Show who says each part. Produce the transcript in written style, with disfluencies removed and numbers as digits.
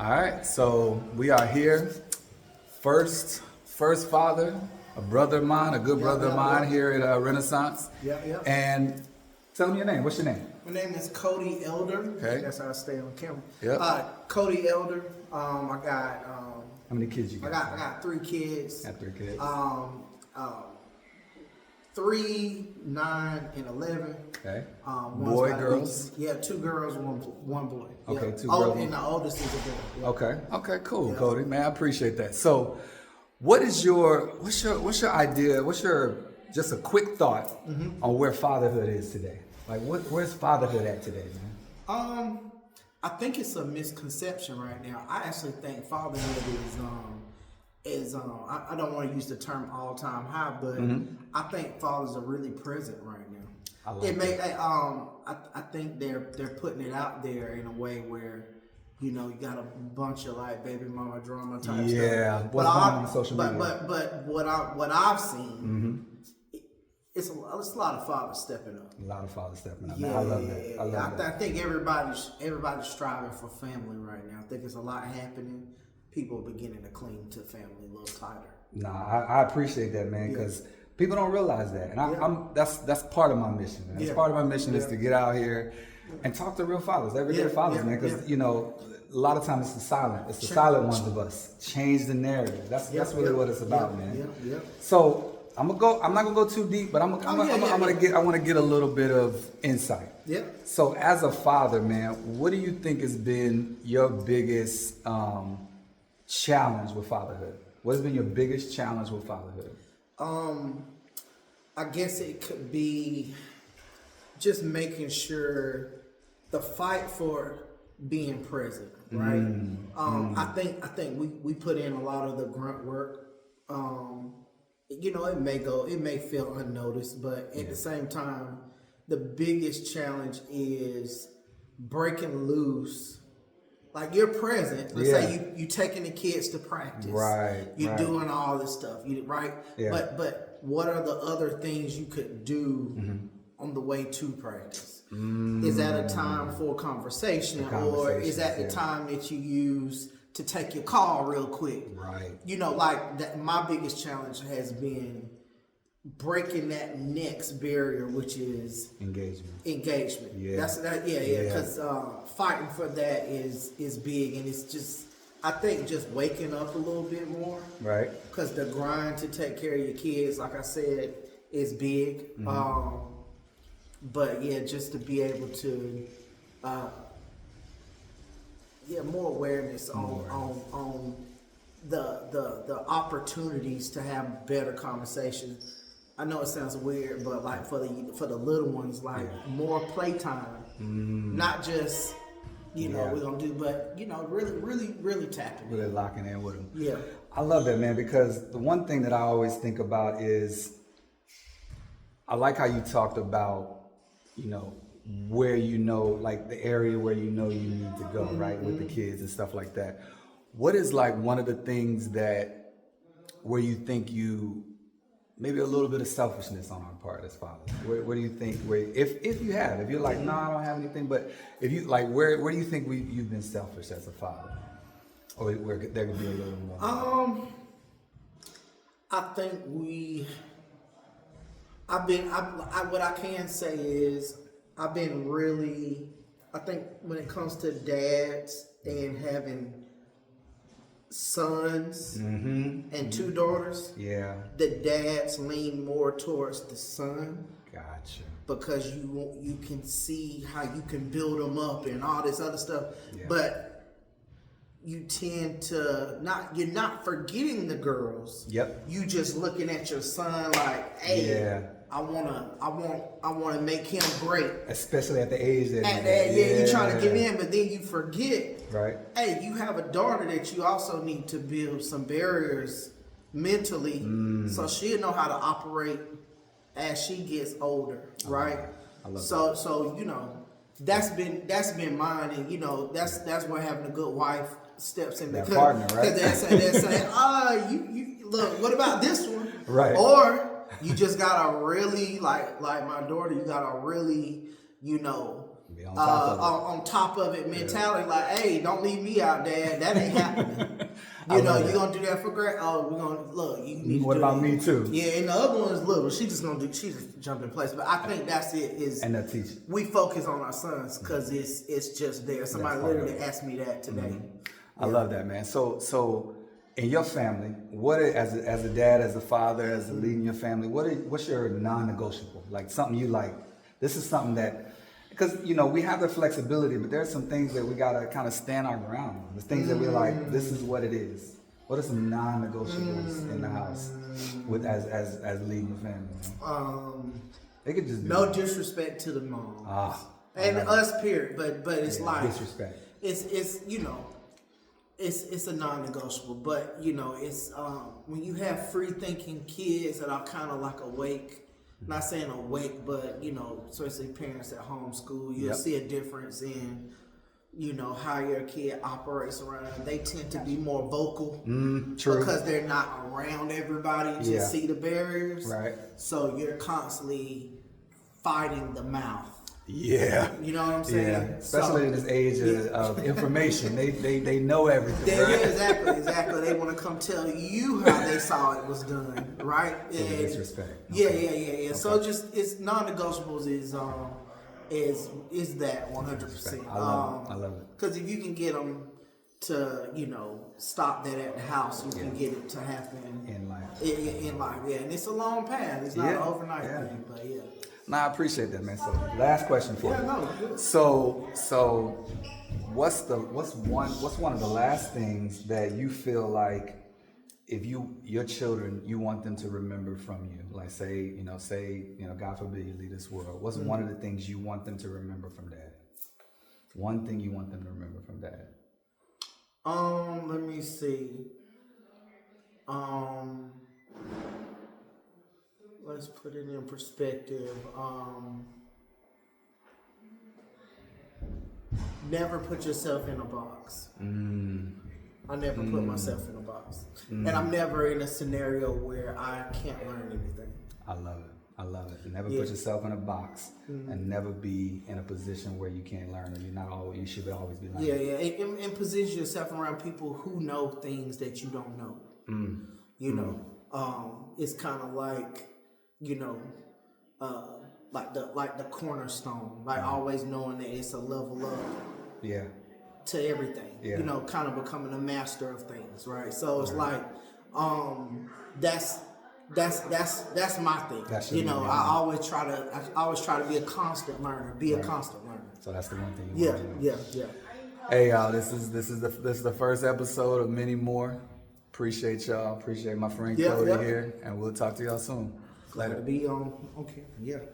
Speaker 1: All right, so we are here. First father, a brother of mine, a good brother of mine here at Renaissance.
Speaker 2: Yeah.
Speaker 1: And tell me your name. What's your name?
Speaker 2: My name is Coty Elder.
Speaker 1: Okay.
Speaker 2: That's how I stay on camera.
Speaker 1: Yep.
Speaker 2: Coty Elder. I got.
Speaker 1: How many kids you got?
Speaker 2: I got 3 kids.
Speaker 1: Got 3 kids.
Speaker 2: 3, 9, and 11.
Speaker 1: Okay.
Speaker 2: Boy,
Speaker 1: girls?
Speaker 2: Yeah, 2 girls, one boy.
Speaker 1: Okay,
Speaker 2: yeah.
Speaker 1: 2 girls.
Speaker 2: And the oldest is a boy. Yeah.
Speaker 1: Okay, cool,
Speaker 2: Yeah.
Speaker 1: Coty. Man, I appreciate that. So, what's your idea? What's your just a quick thought on where fatherhood is today? Like, where's fatherhood at today, man?
Speaker 2: I think it's a misconception right now. I actually think fatherhood is I don't want to use the term all time high, but I think fathers are really present right now.
Speaker 1: I like that.
Speaker 2: I think they're putting it out there in a way where, you know, you got a bunch of like baby mama drama type stuff.
Speaker 1: Yeah, what's going on social media?
Speaker 2: But what I've seen, it's a lot of fathers stepping up.
Speaker 1: A lot of fathers stepping up.
Speaker 2: Yeah,
Speaker 1: Man, I love that. I love that.
Speaker 2: I think everybody's striving for family right now. I think there's a lot happening. People are beginning to cling to family a little tighter.
Speaker 1: Nah, I appreciate that, man, because people don't realize that, and that's part of my mission. Man. That's part of my mission is to get out here and talk to real fathers, everyday fathers, man. Because you know, a lot of times it's the silent ones of us. Change the narrative. That's really what it's about, man.
Speaker 2: Yeah.
Speaker 1: So I'm not gonna go too deep, but I want to get a little bit of insight.
Speaker 2: Yeah.
Speaker 1: So as a father, man, what do you think has been your biggest challenge with fatherhood? What has been your biggest challenge with fatherhood?
Speaker 2: I guess it could be just making sure the fight for being present, right? I think we put in a lot of the grunt work. You know, it may feel unnoticed, but at the same time, the biggest challenge is breaking loose. Like you're present. Let's say you taking the kids to practice.
Speaker 1: Right.
Speaker 2: You're doing all this stuff. Right.
Speaker 1: Yeah.
Speaker 2: But what are the other things you could do on the way to practice? Is that a time for conversation, or is that the time that you use to take your call real quick?
Speaker 1: Right.
Speaker 2: You know, like that. My biggest challenge has been breaking that next barrier, which is engagement.
Speaker 1: Yeah.
Speaker 2: Because fighting for that is big, and it's just, I think, just waking up a little bit more.
Speaker 1: Right.
Speaker 2: Because the grind to take care of your kids, like I said, is big. But yeah, just to be able to, more awareness on the opportunities to have better conversations. I know it sounds weird, but like for the little ones, like more playtime, not just we're gonna do, but really tapping,
Speaker 1: really locking in with them.
Speaker 2: Yeah,
Speaker 1: I love that, man, because the one thing that I always think about is I like how you talked about where like the area where you need to go, right, with the kids and stuff like that. What is like one of the things that where you think maybe a little bit of selfishness on our part as fathers? Where do you think, if you're like, no, I don't have anything, but if you like, where do you think you've been selfish as a father, or where there could be a little more?
Speaker 2: I think what I can say is I've been really, I think when it comes to dads and having sons and 2 daughters, the dads lean more towards the son. Gotcha. Because you can see how you can build them up and all this other stuff, but you tend to you're not forgetting the girls. Yep. You just looking at your son like, hey, I wanna make him great.
Speaker 1: Especially at the age that
Speaker 2: you're trying to get in, but then you forget.
Speaker 1: Right.
Speaker 2: Hey, you have a daughter that you also need to build some barriers mentally, so she'll know how to operate as she gets older, right?
Speaker 1: I love
Speaker 2: that. So that's been mine, and that's where having a good wife steps in.
Speaker 1: That partner, right?
Speaker 2: Because they say, you look, what about this one?
Speaker 1: Right.
Speaker 2: Or you just gotta really like my daughter. You gotta really, be on top of it mentality, like, hey, don't leave me out, Dad. That ain't happening. You know, you're gonna do that for Greg. Oh, we're gonna look. You need
Speaker 1: what
Speaker 2: to do
Speaker 1: about
Speaker 2: it.
Speaker 1: me too?
Speaker 2: Yeah, and the other one is little. She just jump in place. But I think that's it.
Speaker 1: And that teach.
Speaker 2: We focus on our sons because it's just there. Somebody literally asked me that today.
Speaker 1: I love that, man. So in your family, as a dad, as a father, as a leading your family, what's your non-negotiable? Like something you like. This is something that, because we have the flexibility, but there's some things that we gotta kind of stand our ground on. There's things that we're like, this is what it is. What are some non-negotiables in the house with as leading the family? It could just be
Speaker 2: no disrespect to the mom and us, period. But it's like
Speaker 1: disrespect.
Speaker 2: It's it's a non-negotiable. But it's when you have free thinking kids that are kind of like awake. Not saying awake, but especially parents that homeschool, you'll see a difference in how your kid operates around. They tend to be more vocal because they're not around everybody to see the barriers. Right. So you're constantly fighting the mouth.
Speaker 1: Yeah.
Speaker 2: You know what I'm saying?
Speaker 1: Yeah. Especially in this age of information. They know everything. Right?
Speaker 2: Exactly. They want to come tell you how they saw it was done, right?
Speaker 1: So disrespect.
Speaker 2: Okay. Yeah. So it's non-negotiables is that 100%.
Speaker 1: I love it.
Speaker 2: Because if you can get them to stop that at the house, you can get it to happen
Speaker 1: in life.
Speaker 2: In life, and it's a long path. It's not an overnight thing, but yeah.
Speaker 1: No, I appreciate that, man. So, last question for you.
Speaker 2: No.
Speaker 1: So, what's one of the last things that you feel like if your children, you want them to remember from you? Like, say, God forbid you leave this world. What's one of the things you want them to remember from Dad? One thing you want them to remember from Dad.
Speaker 2: Let me see. Let's put it in perspective. Never put yourself in a box. I never put myself in a box. And I'm never in a scenario where I can't learn anything.
Speaker 1: I love it. Never put yourself in a box and never be in a position where you can't learn or you should always be learning.
Speaker 2: Yeah. And position yourself around people who know things that you don't know. It's kind of like, like the cornerstone, like always knowing that it's a level up.
Speaker 1: Yeah.
Speaker 2: To everything. Yeah. Kind of becoming a master of things, right? So it's like, that's my thing. I always try to be a constant learner. A constant learner.
Speaker 1: So that's the one thing you want to do.
Speaker 2: Yeah.
Speaker 1: Hey y'all, this is the first episode of many more. Appreciate y'all. Appreciate my friend Coty here, and we'll talk to y'all soon.
Speaker 2: Glad to be on. Okay. Yeah.